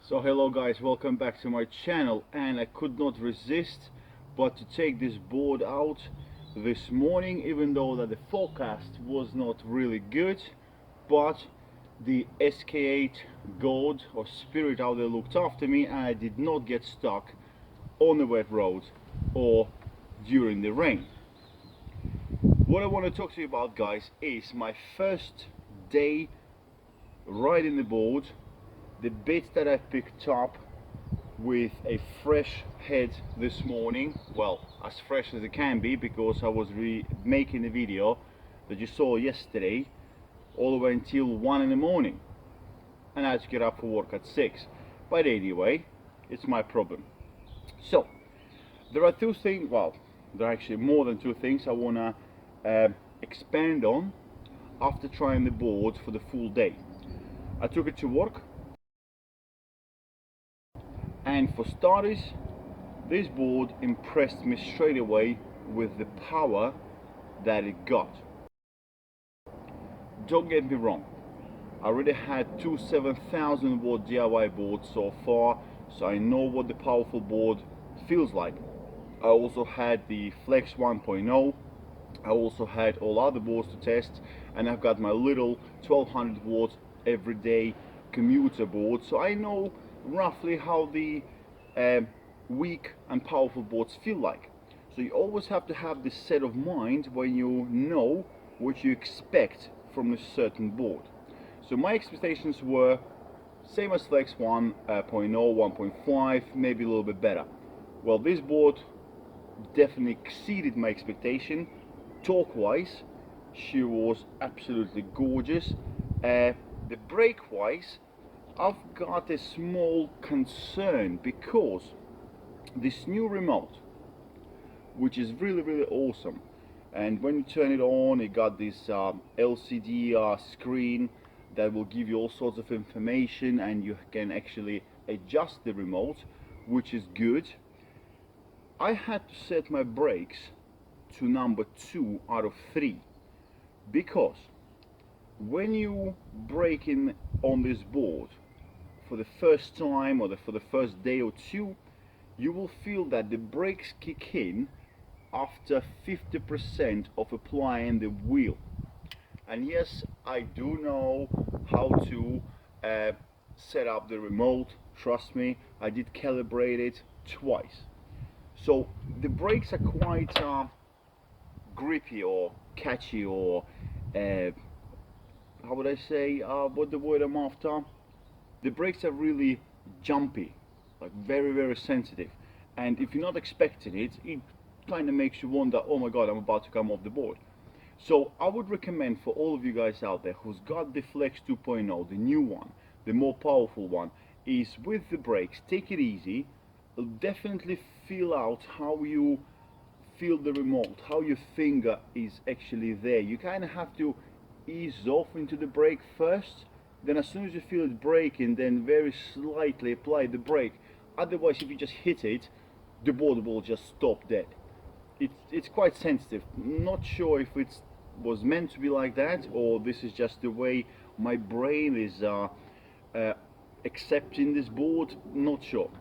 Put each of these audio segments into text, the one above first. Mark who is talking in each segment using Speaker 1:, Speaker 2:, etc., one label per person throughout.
Speaker 1: So hello guys, welcome back to my channel, and I could not resist but to take this board out this morning, even though that the forecast was not really good, but the SK8 God or Spirit out there looked after me and I did not get stuck on the wet road or during the rain. What I want to talk to you about, guys, is my first day riding the board, the bits that I picked up with a fresh head this morning. Well, as fresh as it can be, because I was making the video that you saw yesterday all the way until 1 in the morning, and I had to get up for work at 6. But anyway, it's my problem. So there are two things, well, there are actually more than two things I want to expand on after trying the board for the full day. I took it to work, and for starters, this board impressed me straight away with the power that it got. Don't get me wrong, I already had two 7,000 watt DIY boards so far, so I know what the powerful board feels like. I also had the Flex 1.0, I also had all other boards to test, and I've got my little 1200 watt everyday commuter board, so I know roughly how the weak and powerful boards feel like. So you always have to have this set of mind when you know what you expect from a certain board. So my expectations were same as Flex 1.0, 1.5, maybe a little bit better. Well, this board definitely exceeded my expectation. Torque wise, she was absolutely gorgeous. The brake wise, I've got a small concern because this new remote, which is really awesome, and when you turn it on, it got this LCD screen that will give you all sorts of information, and you can actually adjust the remote, which is good. I had to set my brakes to number 2 out of 3 because when you brake in on this board for the first time or for the first day or two, you will feel that the brakes kick in after 50% of applying the wheel. And yes, I do know how to set up the remote, trust me, I did calibrate it twice. So the brakes are quite grippy or catchy, or how would I say, what the word I'm after? The brakes are really jumpy, like very sensitive, and if you're not expecting it, it kind of makes you wonder, oh my god, I'm about to come off the board. So I would recommend for all of you guys out there who's got the Flex 2.0, the new one, the more powerful one, is with the brakes, take it easy, definitely feel out how you feel the remote, how your finger is actually there. You kind of have to ease off into the brake first, then as soon as you feel it braking, then very slightly apply the brake. Otherwise, if you just hit it, the board will just stop dead. It's quite sensitive. Not sure if it was meant to be like that, or this is just the way my brain is accepting this board, not sure.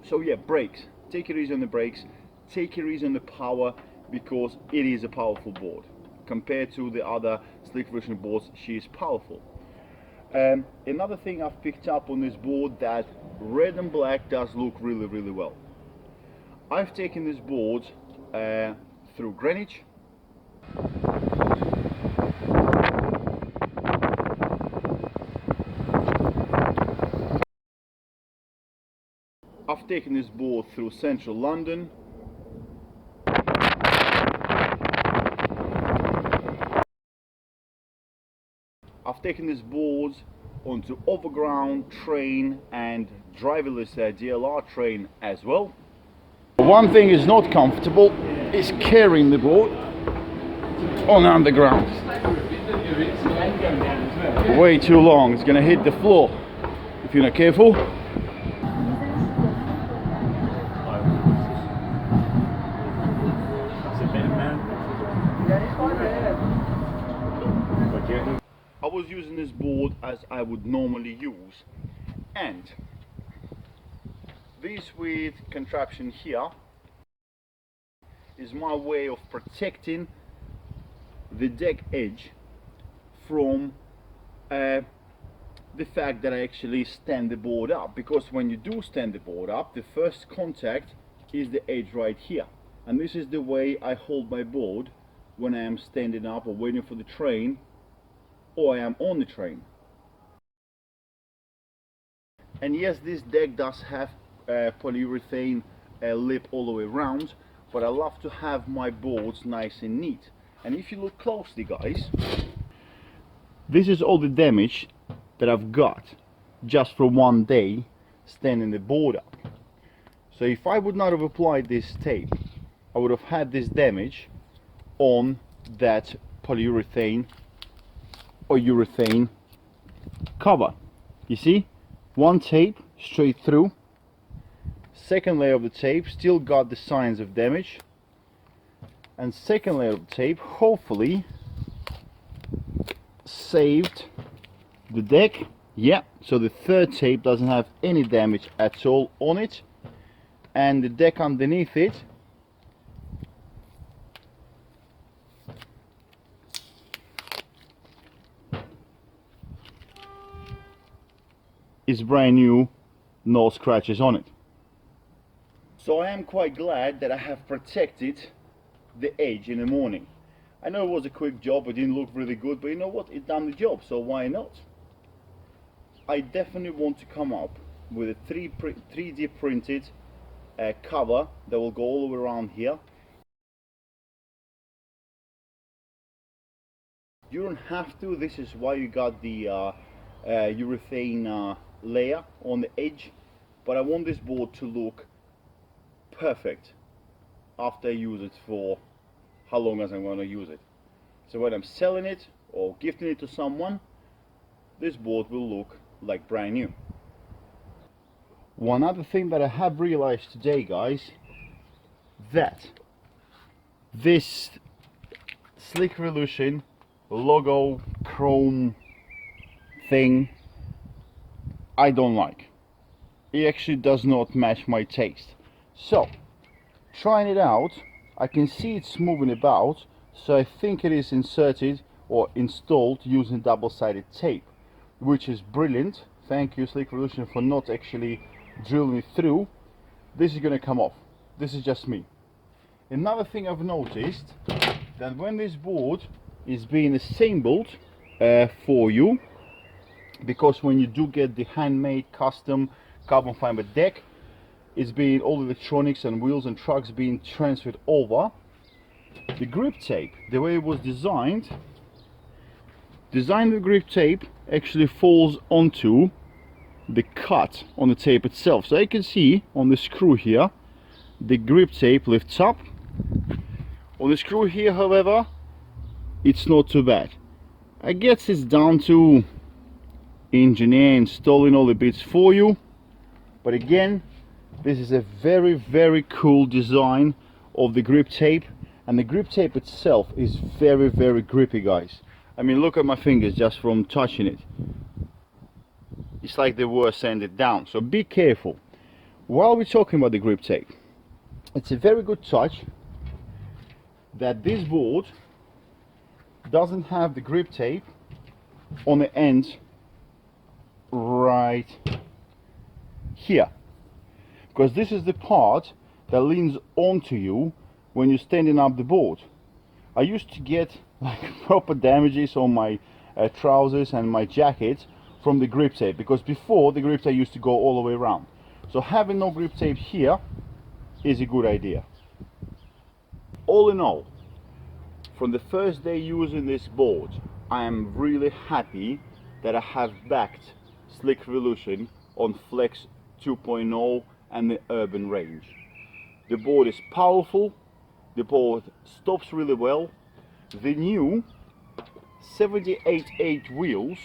Speaker 1: So yeah, brakes, take it easy on the brakes, take it easy on the power, because it is a powerful board. Compared to the other slick version boards, she is powerful. Another thing I've picked up on this board, that red and black does look really well. I've taken this board through Greenwich. I've taken this board through central London. I've taken this board onto overground train and driverless DLR train as well. One thing is not comfortable is carrying the board on underground. Way too long, it's gonna hit the floor if you're not careful. I was using this board as I would normally use, and this weird contraption here is my way of protecting the deck edge from the fact that I actually stand the board up, because when you do stand the board up, the first contact is the edge right here, and this is the way I hold my board when I am standing up or waiting for the train, or I am on the train. And yes, this deck does have polyurethane lip all the way around, but I love to have my boards nice and neat. And if you look closely, guys, this is all the damage that I've got just for one day standing the board up. So if I would not have applied this tape, I would have had this damage on that polyurethane or urethane cover. You see, one tape straight through, second layer of the tape still got the signs of damage, and second layer of the tape hopefully saved the deck. Yeah, so the third tape doesn't have any damage at all on it, and the deck underneath it is brand new, no scratches on it. So I am quite glad that I have protected the edge in the morning. I know it was a quick job, it didn't look really good, but you know what, it done the job, so why not? I definitely want to come up with a 3D printed cover that will go all the way around here. You don't have to, this is why you got the urethane layer on the edge, but I want this board to look perfect after I use it for how long as I'm going to use it. So when I'm selling it or gifting it to someone, this board will look like brand new. One other thing that I have realized today, guys, that this Slick Revolution logo chrome thing I don't like. It actually does not match my taste. So trying it out, I can see it's moving about, so I think it is inserted or installed using double-sided tape, which is brilliant. Thank you, Slick Revolution, for not actually drilling it through. This is going to come off. This is just me. Another thing I've noticed, that when this board is being assembled for you, because when you do get the handmade custom carbon fiber deck, it's being all electronics and wheels and trucks being transferred over, the grip tape, the way it was designed, the grip tape actually falls onto the cut on the tape itself. So you can see on the screw here, the grip tape lifts up. On the screw here, however, it's not too bad. I guess it's down to engineer installing all the bits for you, but again, this is a very cool design of the grip tape, and the grip tape itself is very grippy, guys. I mean, look at my fingers just from touching it. It's like they were sanded down, so be careful. While we're talking about the grip tape, it's a very good touch that this board doesn't have the grip tape on the end right here, because this is the part that leans onto you when you're standing up the board. I used to get like proper damages on my trousers and my jacket from the grip tape, because before the grip tape used to go all the way around. So having no grip tape here is a good idea. All in all, from the first day using this board, I am really happy that I have backed Slick Revolution on Flex 2.0 and the Urban range. The board is powerful, the board stops really well. The new 78/8 wheels,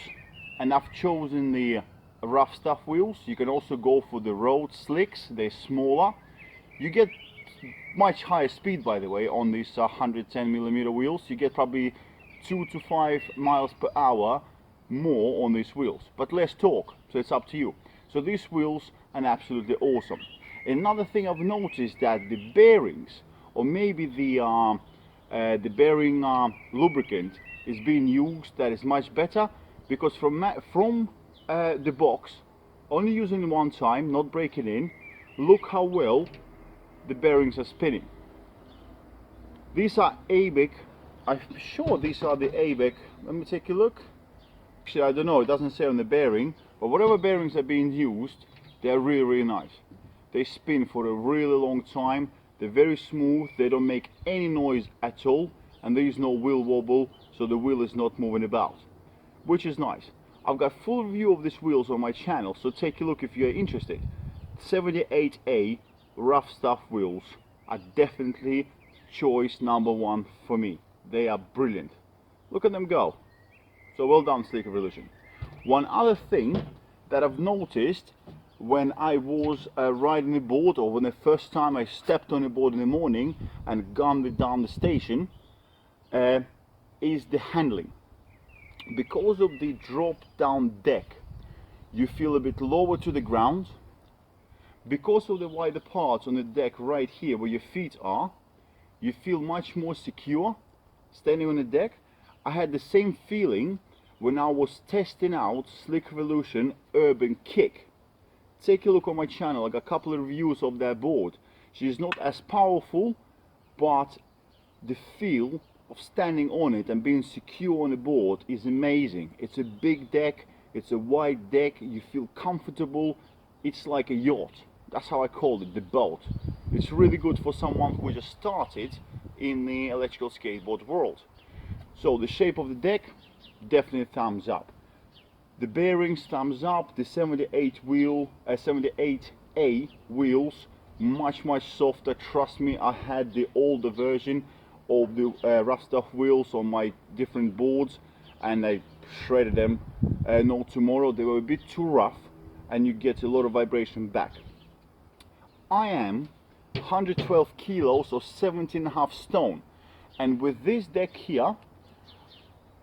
Speaker 1: and I've chosen the rough stuff wheels. You can also go for the road slicks, they're smaller. You get much higher speed, by the way, on these 110mm wheels. You get probably 2 to 5 miles per hour more on these wheels, but less torque, so it's up to you. So these wheels are absolutely awesome. Another thing I've noticed that the bearings, or maybe the bearing lubricant is being used that is much better, because from the box, only using it one time, not breaking in, look how well the bearings are spinning. These are ABEC. I'm sure these are the ABEC. Let me take a look. Actually, I don't know, it doesn't say on the bearing, but whatever bearings are being used, they're really nice. They spin for a really long time, they're very smooth, they don't make any noise at all, and there is no wheel wobble, so the wheel is not moving about, which is nice. I've got full review of these wheels on my channel, so take a look if you're interested. 78A rough stuff wheels are definitely choice number one for me. They are brilliant. Look at them go. So well done, Slick Revolution. One other thing that I've noticed when I was riding a board, or when the first time I stepped on a board in the morning and gone down the station, is the handling. Because of the drop down deck, you feel a bit lower to the ground. Because of the wider parts on the deck right here where your feet are, you feel much more secure standing on the deck. I had the same feeling when I was testing out Slick Revolution Urban Kick. Take a look on my channel, I got a couple of reviews of that board. She's not as powerful, but the feel of standing on it and being secure on the board is amazing. It's a big deck, it's a wide deck, you feel comfortable. It's like a yacht. That's how I call it, the boat. It's really good for someone who just started in the electrical skateboard world. So the shape of the deck, definitely thumbs up. The bearings, thumbs up. The 78A wheels, much softer. Trust me, I had the older version of the rough stuff wheels on my different boards, and I shredded them. No tomorrow, they were a bit too rough, and you get a lot of vibration back. I am 112 kilos or 17.5 stone, and with this deck here,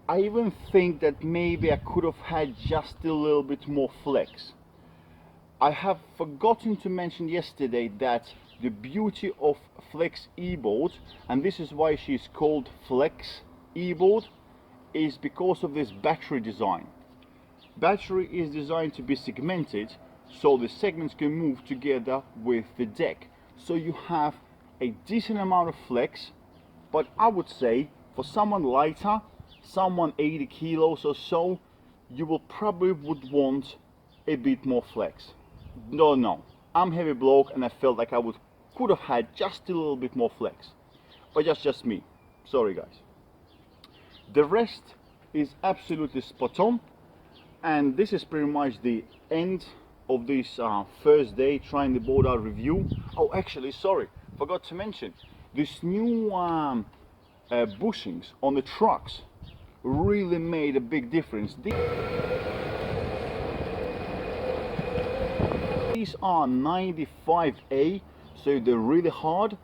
Speaker 1: I even think that maybe I could have had just a little bit more flex. I have forgotten to mention yesterday that the beauty of Flex e-board, and this is why she's called Flex e-board, is because of this battery design. Battery is designed to be segmented, so the segments can move together with the deck. So you have a decent amount of flex, but I would say for someone lighter, someone 80 kilos or so, you will probably would want a bit more flex. No, I'm heavy bloke and I felt like I could have had just a little bit more flex, but that's just me. Sorry guys. The rest is absolutely spot on, and this is pretty much the end of this first day trying the board out review. Oh, actually, sorry, forgot to mention this new bushings on the trucks really made a big difference. These are 95A, so they're really hard,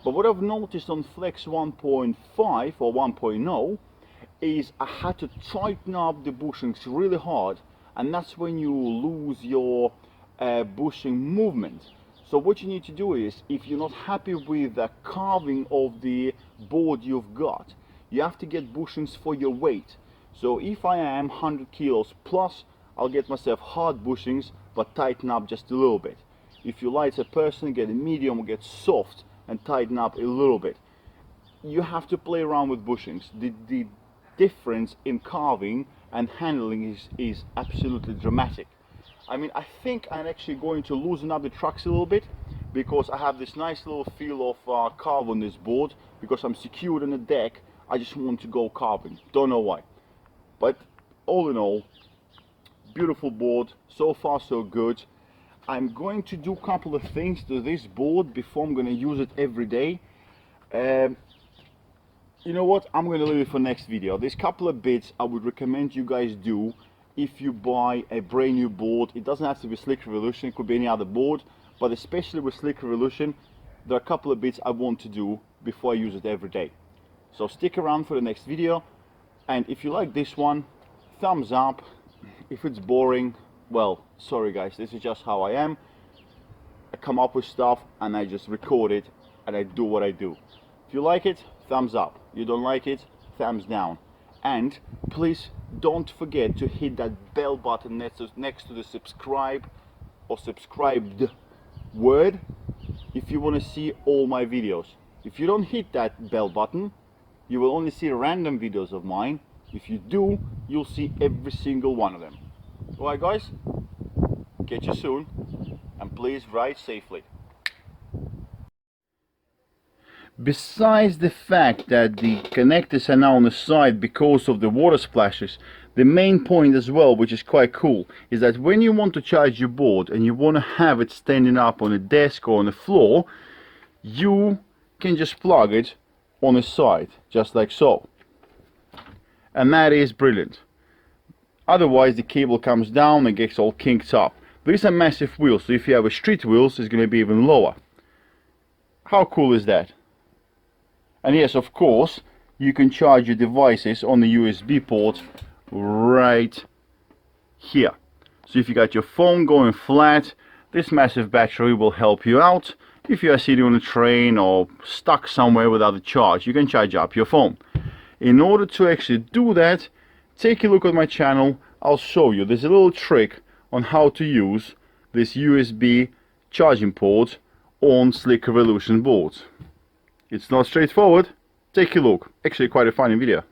Speaker 1: but what I've noticed on Flex 1.5 or 1.0 is I had to tighten up the bushings really hard, and that's when you lose your bushing movement. So what you need to do is, if you're not happy with the carving of the board you've got, you have to get bushings for your weight. So if I am 100 kilos plus, I'll get myself hard bushings but tighten up just a little bit. If you're lighter person, get a medium or get soft and tighten up a little bit. You have to play around with bushings. The difference in carving and handling is absolutely dramatic. I mean, I think I'm actually going to loosen up the trucks a little bit, because I have this nice little feel of carve on this board. Because I'm secured on the deck, I just want to go carving, don't know why. But all in all, beautiful board, so far so good. I'm going to do a couple of things to this board before I'm going to use it every day. You know what, I'm going to leave it for next video. There's a couple of bits I would recommend you guys do if you buy a brand new board. It doesn't have to be Slick Revolution, it could be any other board, but especially with Slick Revolution, there are a couple of bits I want to do before I use it every day. So stick around for the next video, and if you like this one, thumbs up. If it's boring, well, sorry guys, this is just how I am. come up with stuff and I just record it and I do what I do. If you like it, thumbs up. You don't like it, thumbs down. And please don't forget to hit that bell button next to the subscribe or subscribed word if you want to see all my videos. If you don't hit that bell button, you will only see random videos of mine. If you do, you'll see every single one of them. Alright guys, catch you soon, and please ride safely. Besides the fact that the connectors are now on the side because of the water splashes, the main point as well, which is quite cool, is that when you want to charge your board and you want to have it standing up on a desk or on the floor, you can just plug it on the side, just like so. And that is brilliant. Otherwise the cable comes down and gets all kinked up. These are massive wheels, so if you have a street wheels, it's going to be even lower. How cool is that? And yes, of course, you can charge your devices on the USB port right here. So if you got your phone going flat, this massive battery will help you out. If you are sitting on a train or stuck somewhere without a charge, you can charge up your phone. In order to actually do that, take a look at my channel. I'll show you. There's a little trick on how to use this USB charging port on Slick Revolution boards. It's not straightforward. Take a look. Actually quite a funny video.